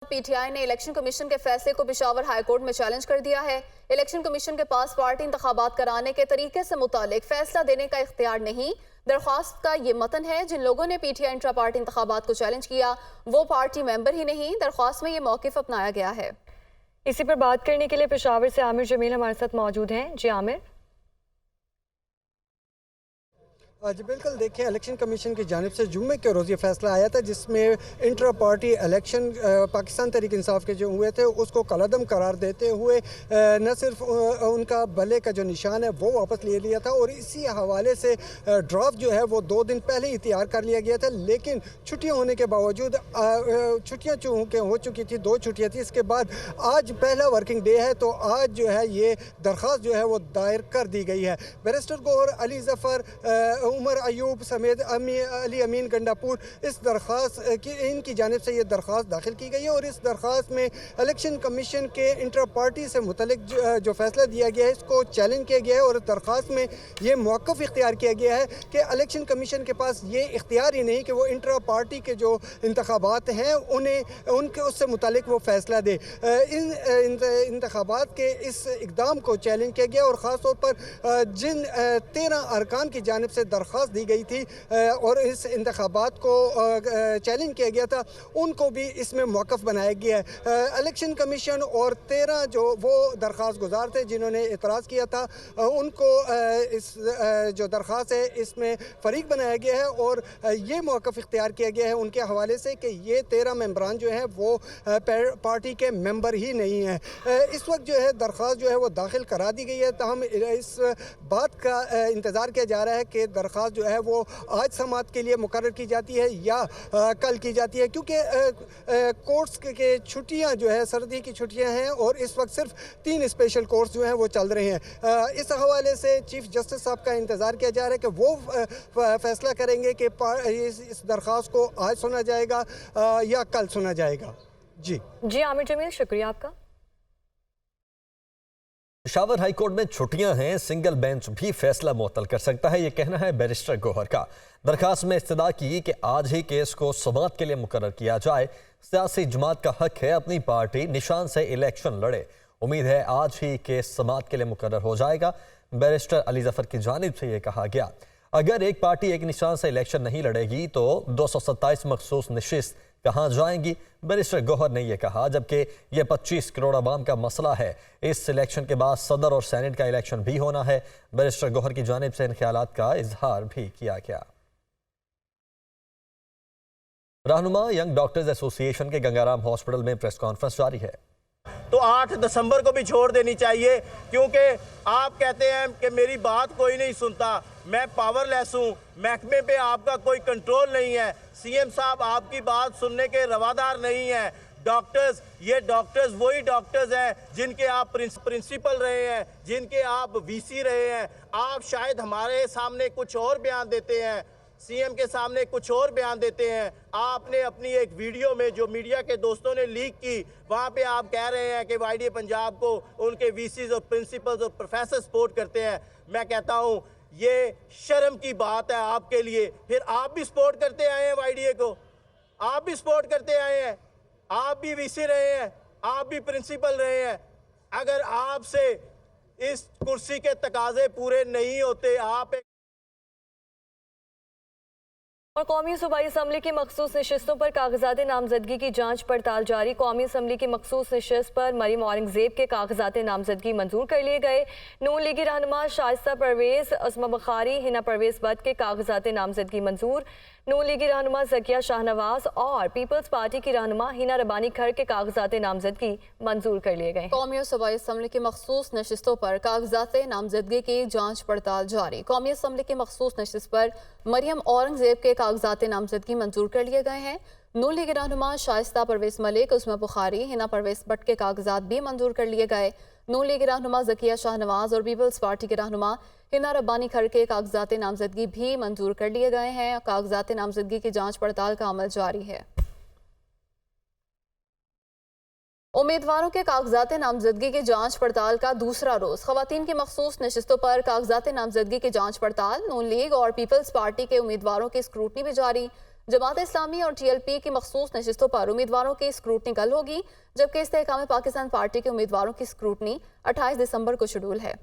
PTI ने election commission के फैसले को पेशावर हाई कोर्ट में चैलेंज कर दिया है। इलेक्शन कमीशन के पास पार्टी इंतखाबात कराने के तरीके से मुतालिक फैसला देने का इख्तियार नहीं। दरख्वास्त का ये मतन है, जिन लोगों ने पीटीआई इंट्रा पार्टी इंतखाबात को चैलेंज किया वो पार्टी मेंबर ही नहीं। दरख्वास्त में ये मौकिफ अपनाया गया है। इसी पर बात करने के लिए पेशावर से आमिर जमील हमारे साथ मौजूद हैं। जी आमिर। जी बिल्कुल, देखिए इलेक्शन कमीशन की जानिब से जुम्मे के रोज़ ये फैसला आया था जिसमें intra party election Pakistan Tehreek Insaf के जो हुए थे उसको कलअदम करार देते हुए न सिर्फ उनका भले का जो निशान है वो वापस ले लिया था और इसी हवाले से ड्राफ्ट जो है वो 2 दिन पहले ही तैयार कर लिया गया था। लेकिन छुट्टियाँ होने के बावजूद छुट्टियाँ चूँकि हो चुकी थी, 2 छुट्टियाँ थी, इसके बाद आज पहला वर्किंग डे है तो आज जो है ये दरख्वास्त जो है वो दायर कर दी गई है। बैरिस्टर गौहर, अली ज़फ़र, उमर अयूब समेत अली अमीन गंडापुर इस दरख्वास्त की इनकी जानिब से ये दरख्वास्त दाखिल की गई है और इस दरख्वास्त में इलेक्शन कमीशन के इंटर पार्टी से मुतल्लिक जो फैसला दिया गया है इसको चैलेंज किया गया है और दरख्वास्त में ये मौक़िफ़ इख्तियार किया गया है कि इलेक्शन कमीशन के पास ये इख्तियार ही नहीं कि वो इंट्रा पार्टी के जो इंतखाबात हैं उनके उससे मुतल्लिक वो फैसला दे। इन इंतखाबात के इस इक़दाम को चैलेंज किया गया और ख़ास तौर पर जिन 13 अरकान की जानिब से दरख्वास्त दी गई थी और इस इंतखाबात को चैलेंज किया गया था उनको भी इसमें मौक़िफ़ बनाया गया है। इलेक्शन कमीशन और 13 जो वो दरख्वास्त गुजार थे जिन्होंने एतराज़ किया था उनको इस जो दरख्वास्त है इसमें फ़रीक बनाया गया है और ये मौक़िफ़ इख्तियार किया गया है उनके हवाले से कि ये 13 मेंबरान जो हैं वो पार्टी के मेंबर ही नहीं हैं। इस वक्त जो है दरख्वास्त जो है वो दाखिल करा दी गई है। तहम इस बात का इंतज़ार किया जा रहा है कि दरख्वास्त जो है वो आज समाअत के लिए मुकर्रर की जाती है या कल की जाती है, क्योंकि कोर्ट्स के छुट्टियां जो है सर्दी की छुट्टियां हैं और इस वक्त सिर्फ 3 स्पेशल कोर्ट्स जो हैं वो चल रहे हैं। इस हवाले से चीफ जस्टिस साहब का इंतज़ार किया जा रहा है कि वो फैसला करेंगे कि इस दरख्वास्त को आज सुना जाएगा या कल सुना जाएगा। जी आमिर जमील, शुक्रिया आपका। पेशावर हाई कोर्ट में छुट्टियां हैं, सिंगल बेंच भी फैसला मुअत्तल कर सकता है, यह कहना है बैरिस्टर गौहर का। दरखास्त में इस्तदा की कि आज ही केस को समाअत के लिए मुकर्रर किया जाए। सियासी जमात का हक है अपनी पार्टी निशान से इलेक्शन लड़े। उम्मीद है आज ही केस समाअत के लिए मुकर्रर हो जाएगा। बैरिस्टर अली ज़फ़र की जानिब से यह कहा गया, अगर एक पार्टी एक निशान से इलेक्शन नहीं लड़ेगी तो 227 मखसूस नशिस्त कहाँ जाएंगी। बैरिस्टर गौहर ने यह कहा, जबकि यह 25 करोड़ आवाम का मसला है। इस इलेक्शन के बाद सदर और सेनेट का इलेक्शन भी होना है। बैरिस्टर गौहर की जानिब से इन ख्यालात का इजहार भी किया गया। रहनुमा यंग डॉक्टर्स एसोसिएशन के गंगाराम हॉस्पिटल में प्रेस कॉन्फ्रेंस जारी है। तो 8 दिसंबर को भी छोड़ देनी चाहिए, क्योंकि आप कहते हैं कि मेरी बात कोई नहीं सुनता, मैं पावरलेस हूँ, महकमे पे आपका कोई कंट्रोल नहीं है, सीएम साहब आपकी बात सुनने के रवादार नहीं है। डॉक्टर्स, ये डॉक्टर्स वही डॉक्टर्स हैं जिनके आप प्रिंसिपल रहे हैं, जिनके आप वीसी रहे हैं। आप शायद हमारे सामने कुछ और बयान देते हैं, सीएम के सामने कुछ और बयान देते हैं। आपने अपनी एक वीडियो में जो मीडिया के दोस्तों ने लीक की, वहाँ पे आप कह रहे हैं कि वाईडीए पंजाब को उनके वीसीज और प्रिंसिपल्स और प्रोफेसर सपोर्ट करते हैं। मैं कहता हूँ ये शर्म की बात है आपके लिए। फिर आप भी सपोर्ट करते आए हैं वाईडीए को, आप भी सपोर्ट करते आए हैं, आप भी वीसी रहे हैं, आप भी प्रिंसिपल रहे हैं। अगर आपसे इस कुर्सी के तकाजे पूरे नहीं होते, आप और कौमी सूबाई असम्बली की मखसूस नशिस्तों पर कागजात नामजदगी की जांच पड़ताल जारी। कौमी असम्बली की मखसूस नशिस्त पर मरीम औरंगजेब के कागजात नामजदगी मंजूर कर लिए गए। नून लीगी रहनुमा शाइस्ता परवेज, असमा बुखारी, हिना परवेज भट्ट के कागजात नामजदगी मंजूर। नून लीगी रहनुमा ज़किया शाहनवाज और पीपल्स पार्टी की रहनुमा हिना रबानी खर के कागजात नामजदगी मंजूर कर लिए गए। कौमी और सूबाई असम्बली की मखसूस नशिस्तों पर कागजात नामजदगी की जांच पड़ताल जारी। कौमी असम्बली की मखसूस नशिस्त पर मरियम औरंगजेब के कागजात नामजदगी मंजूर कर लिए गए हैं। नून लीगी रहनुमा शाइस्ता परवेज मलिक, उसमा बुखारी, हिना परवेज भट्ट के कागजात भी मंजूर कर लिए गए। नून लीगी रहनुमा ज़किया शाहनवाज और पीपल्स पार्टी के रहनुमा हिना रब्बानी खर के कागजात नामजदगी भी मंजूर कर लिए गए हैं। कागजात नामजदगी की जांच पड़ताल का अमल जारी है। उम्मीदवारों के कागजात नामजदगी की जांच पड़ताल का दूसरा रोज खवातीन की मखसूस नशिस्तों पर कागजात नामजदगी की जांच पड़ताल। नून लीग और पीपल्स पार्टी के उम्मीदवारों की स्क्रूटनी भी जारी। जमात इस्लामी और TLP की मखसूस नशिस्तों पर उम्मीदवारों की स्क्रूटनी कल होगी, जबकि इस्तेहकाम पाकिस्तान पार्टी के उम्मीदवारों की स्क्रूटनी 28 दिसंबर को शेड्यूल है।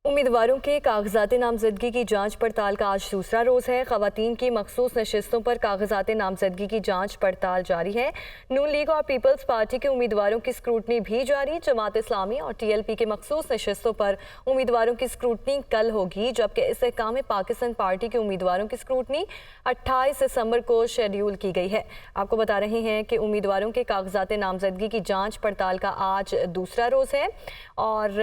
उम्मीदवारों के कागजात नामजदगी की जांच पड़ताल का आज दूसरा रोज़ है। ख़वातीन की मखसूस नशिस्तों पर कागजात नामजदगी की जांच पड़ताल जारी है। नून लीग और पीपल्स पार्टी के उम्मीदवारों की स्क्रूटनी भी जारी। जमात इस्लामी और TLP की मखसूस नशिस्तों पर उम्मीदवारों की स्क्रूटनी कल होगी, जबकि इस्तेहकाम पाकिस्तान पार्टी के उम्मीदवारों की स्क्रूटनी 28 दिसंबर को शेड्यूल की गई है। आपको बता रहे हैं कि उम्मीदवारों के कागजात नामजदगी की जाँच पड़ताल का आज दूसरा रोज़ है और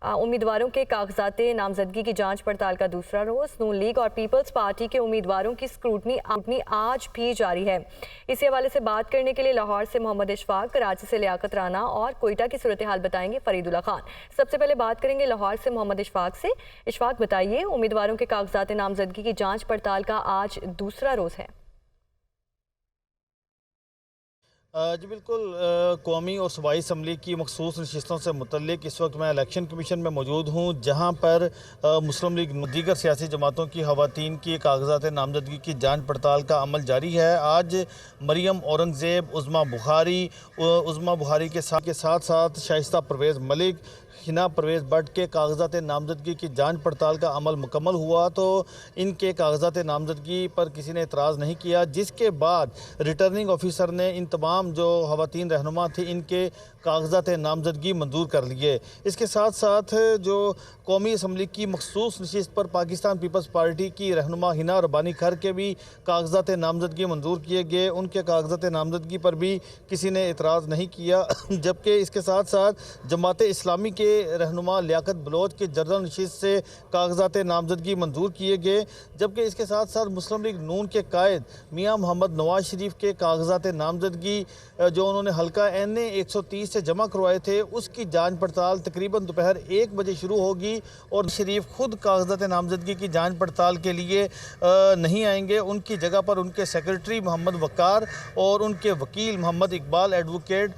उम्मीदवारों के कागजात नामजदगी की जांच पड़ताल का दूसरा रोज़। नून लीग और पीपल्स पार्टी के उम्मीदवारों की स्क्रूटनी आज भी जारी है। इसी हवाले से बात करने के लिए लाहौर से मोहम्मद इशफाक, कराची से लियाकत राना और कोयटा की सूरत हाल बताएंगे फरीदुल्ला खान। सबसे पहले बात करेंगे लाहौर से मोहम्मद इशफाक से। इशफाक, बताइए, उम्मीदवारों के कागजात नामजदगी की जाँच पड़ताल का आज दूसरा रोज़ है। जी बिल्कुल, कौमी और सूबाई असम्बली की मखसूस नशिस्तों से मुतल्लिक इस वक्त मैं इलेक्शन कमीशन में मौजूद हूँ, जहाँ पर मुस्लिम लीग दीगर सियासी जमातों की ख़वातीन की कागजात नामजदगी की जांच पड़ताल का अमल जारी है। आज मरियम औरंगज़ेब, उज़्मा बुखारी के साथ साथ शाइस्ता परवेज़ मलिक, हिना परवेज़ भट्ट के कागजात नामजदगी की जांच पड़ताल का अमल मुकम्मल हुआ तो इनके कागजात नामजदगी पर किसी ने एतराज़ नहीं किया, जिसके बाद रिटर्निंग ऑफिसर ने इन तमाम जो ख़वातीन रहनुमा थी इनके कागजात नामजदगी मंजूर कर लिए। इसके साथ साथ जो कौमी असम्बली की मखसूस नशिस्त पर पाकिस्तान पीपल्स पार्टी की रहनुमा हिना रब्बानी खर के भी कागजात नामजदगी मंजूर किए गए, उनके कागजात नामजदगी पर भी किसी ने एतराज़ नहीं किया। जबकि इसके साथ साथ जमात इस्लामी के रहनुमा लियाकत बलोच के जनरल नशिस्त से कागजात नामजदगी मंजूर किए गए, जबकि इसके साथ साथ मुस्लिम लीग नून के कायद मियाँ मोहम्मद नवाज शरीफ के कागजात नामजदगी जो उन्होंने हल्का NA 130 से जमा करवाए थे उसकी जांच पड़ताल तकरीबन दोपहर 1 बजे शुरू होगी और शरीफ खुद कागजात नामजदगी की जांच पड़ताल के लिए नहीं आएंगे। उनकी जगह पर उनके सेक्रेटरी मोहम्मद वकार और उनके वकील Mohammad Iqbal advocate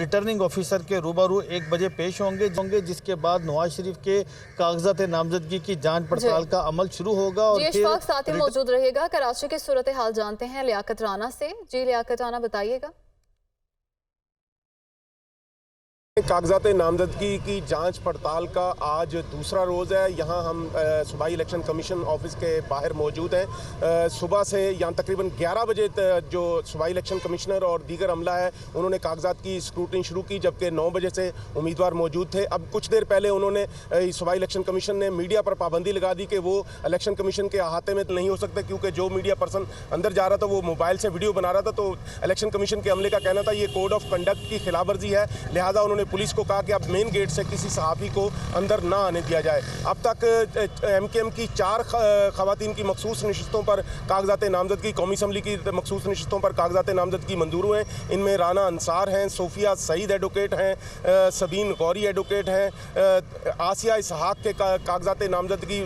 returning officer के रूबरू 1 बजे पेश होंगे, जिसके बाद नवाज शरीफ के कागजात नामजदगी की जांच पड़ताल का अमल शुरू होगा। और इशफाक साथ ही मौजूद रहेगा। कराची की सूरत हाल जानते हैं लियाकत राना से। जी लियाकत राना, बताइएगा। कागजात नामजदगी की जांच पड़ताल का आज दूसरा रोज़ है। यहाँ हम सूबाई इलेक्शन कमीशन ऑफिस के बाहर मौजूद हैं। सुबह से यहाँ तकरीबन 11 बजे जो सूबाई इलेक्शन कमिश्नर और दीगर अमला है उन्होंने कागजात की स्क्रूटनी शुरू की, जबकि 9 बजे से उम्मीदवार मौजूद थे। अब कुछ देर पहले उन्होंने सूबाई इलेक्शन कमीशन ने मीडिया पर पाबंदी लगा दी कि वो इलेक्शन कमीशन के अहाते में नहीं हो सकता, क्योंकि जो मीडिया पर्सन अंदर जा रहा था वो मोबाइल से वीडियो बना रहा था। तो इलेक्शन कमीशन के अमले का कहना था ये कोड ऑफ कंडक्ट की खिलाफ वर्जी है, लिहाजा उन्होंने पुलिस को कहा कि अब मेन गेट से किसी सहाफ़ी को अंदर ना आने दिया जाए। अब तक MKM की 4 ख़वातीन की मखसूस नशिस्तों पर कागजात नामजदगी, कौमी असम्बली की मखसूस नशिस्तों पर कागजात नामजदगी मंजूर हुए। इनमें राना अंसार हैं, सोफिया सईद एडवोकेट हैं, सबीन गौरी एडवोकेट हैं, आसिया इसहाक के कागजात नामजदगी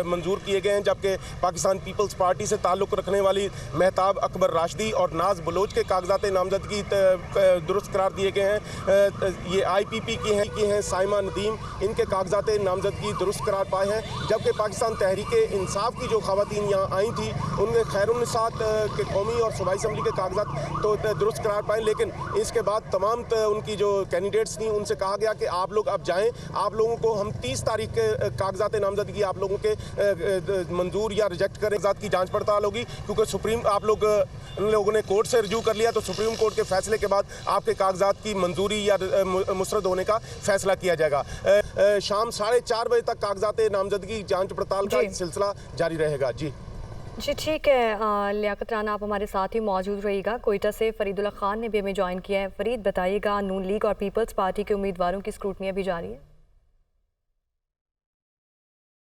मंजूर किए गए हैं, जबकि पाकिस्तान पीपल्स पार्टी से ताल्लुक़ रखने वाली महताब अकबर राशदी और नाज बलोच के कागजात नामजदगी दुरुस्त करार दिए गए हैं। ये IPP की हैं साइमा नदीम, इनके कागजात नामजदगी दुरुस्त करार पाए हैं। जबकि पाकिस्तान तहरीक इंसाफ की जो ख़वातीन यहाँ आई थी उनने खैरुन्निसात के कौमी और सूबाई असम्बली के कागजात तो दुरुस्त करार पाए, लेकिन इसके बाद तमाम उनकी जो कैंडिडेट्स थी उनसे कहा गया कि आप लोग अब जाएँ, आप लोगों को हम 30 तारीख के कागजात नामजदगी आप लोगों के मंजूर या रिजेक्ट करें कागजात की जाँच पड़ताल होगी, क्योंकि सुप्रीम आप लोग उन लोगों ने कोर्ट से रजू कर लिया, तो सुप्रीम कोर्ट के फैसले के बाद आपके कागजात की मंजूरी या मुस्तरद होने का फैसला किया जाएगा। शाम 4:30 बजे तक कागजात नामजदगी जांच पड़ताल का सिलसिला जारी रहेगा। जी ठीक है लियाकत राना, आप हमारे साथ ही मौजूद रहिएगा। कोयटा से फरीदुल्ला खान ने भी हमें ज्वाइन किया है। फरीद, बताइएगा, नून लीग और पीपल्स पार्टी के उम्मीदवारों की स्क्रूटनी भी जारी है।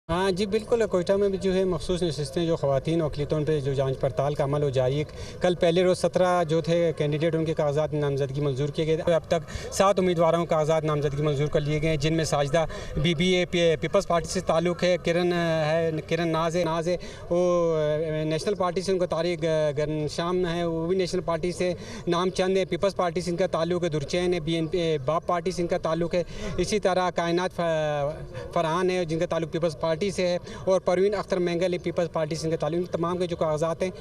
हाँ जी बिल्कुल, कोयटा में भी जो है मखसूस नशिस्तें जो ख़वातीन और अक़लियतों पर जो जांच पड़ताल का अमल हो जारी है। कल पहले रोज़ 17 जो थे कैंडिडेट उनके कागजात नामजदगी मंजूर किए गए। अब तक 7 उम्मीदवारों के कागजात नामजदगी मंजूर कर लिए गए, जिनमें साजिदा BBA पीपल्स पार्टी से ताल्लुक़ है, किरण नाज है वो नेशनल पार्टी से उनका तारिक गनशाम है, वो भी नेशनल पार्टी से। नाम चंद है, पीपल्स पार्टी से इनका ताल्लुक़ है। दुरचैन है, BNP बाप पार्टी से इनका ताल्लुक़ है। इसी तरह कायनात फरहान है जिनका ताल्लुक़ पीपल्स पार्टी पार्टी से है और परवीन अख्तर मैंगल पीपल्स पार्टी से इनके ताल्लुक, तमाम के जो कागजात हैं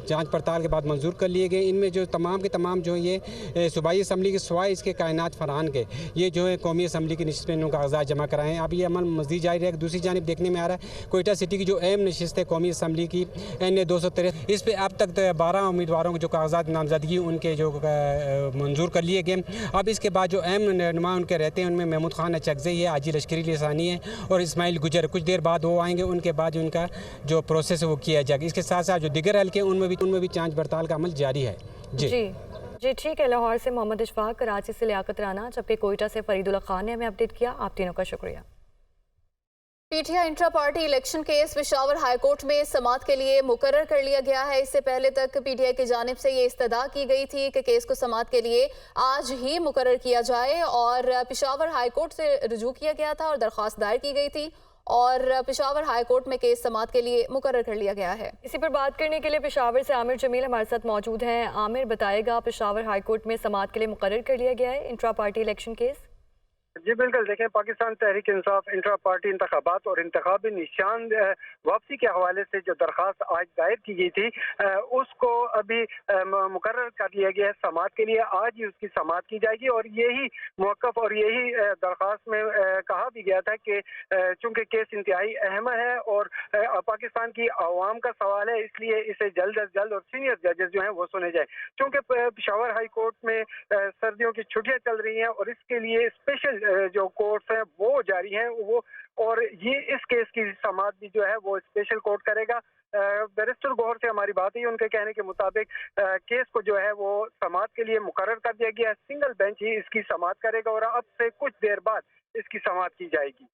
जांच पड़ताल के बाद मंजूर कर लिए गए। इनमें जो तमाम के तमाम जो ये सूबाई असम्बली के सवाए इसके कायनात फरहान के ये जो है कौमी असम्बली की नशिस्त में कागजात जमा कराए हैं। अब ये अमल मज़ीद जारी है। दूसरी जानिब देखने में आ रहा है कोयटा सिटी की जो अहम नशिस्त है कौमी असम्बली की NA 263, इस पर अब तक 12 उम्मीदवारों के जो कागजात नामजदगी उनके जो मंजूर कर लिए गए। अब इसके बाद जो अहम रहनुमा उनके रहते हैं उनमें महमूद खान अचकज़ई है, आजी लश्करी लिसानी है और इस्माइल गुजर। कुछ देर बाद वो आएंगे, उनके बाद उनका जो प्रोसेस है वो किया जाएगा। इसके साथ साथ जो दिगर हल्के उनमें भी जांच पड़ताल का अमल जारी है। जी ठीक है। लाहौर से मोहम्मद इशफाक, कराची से लियाकत राना, जबकि कोयटा से फरीदुल्ला खान ने हमें अपडेट किया। आप तीनों का शुक्रिया। PTI intra party election case Peshawar high court में समाअत के लिए मुकर्रर कर लिया गया है। इससे पहले तक पीटीआई की जानिब से ये इस्तदा की गई थी कि केस को समाअत के लिए आज ही मुकर्रर किया जाए और पेशावर हाईकोर्ट से रुजू किया गया था और दरख्वास्त दायर की गई थी और पेशावर हाईकोर्ट में केस समाअत के लिए मुकर्रर कर लिया गया है। इसी पर बात करने के लिए पेशावर से आमिर जमील हमारे साथ मौजूद हैं। आमिर, बताएगा पेशावर हाईकोर्ट में समाअत के लिए मुकर्रर कर लिया गया है इंट्रा पार्टी इलेक्शन केस। जी बिल्कुल, देखें पाकिस्तान तहरीक इंसाफ इंट्रा पार्टी इंतखाबात और इंतखाबी निशान वापसी के हवाले से जो दरख्वास्त आज दायर की गई थी उसको अभी मुकर्रर कर लिया गया है समाअत के लिए। आज ही उसकी समाअत की जाएगी और यही मौक़िफ़ और यही दरख्वास्त में कहा भी गया था कि चूँकि केस इंतहाई अहम है और पाकिस्तान की आवाम का सवाल है, इसलिए इसे जल्द अज जल्द और सीनियर जजेस जो हैं वो सुने जाए। चूँकि पेशावर हाई कोर्ट में सर्दियों की छुट्टियाँ चल रही हैं और इसके लिए स्पेशल जो कोर्ट्स हैं वो जारी हैं वो, और ये इस केस की समाअत भी जो है वो स्पेशल कोर्ट करेगा। बैरिस्टर गौहर से हमारी बात हुई, उनके कहने के मुताबिक केस को जो है वो समाअत के लिए मुकर्रर कर दिया गया है। सिंगल बेंच ही इसकी समाअत करेगा और अब से कुछ देर बाद इसकी समाअत की जाएगी।